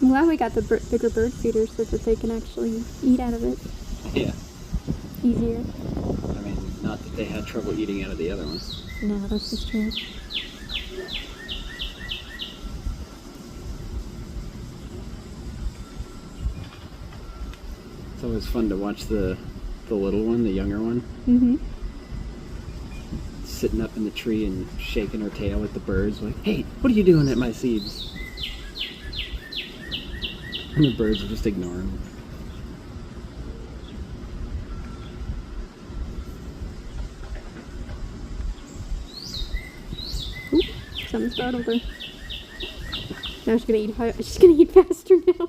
I'm glad we got the bigger bird feeder so that they can actually eat out of it. Yeah. Easier. I mean, not that they had trouble eating out of the other ones. No, this is true. It's always fun to watch the little one, the younger one, Mm-hmm. sitting up in the tree and shaking her tail at the birds, like, "Hey, what are you doing at my seeds?" And the birds are just ignoring them. Oop, something startled her. Now she's gonna eat. She's gonna eat faster now.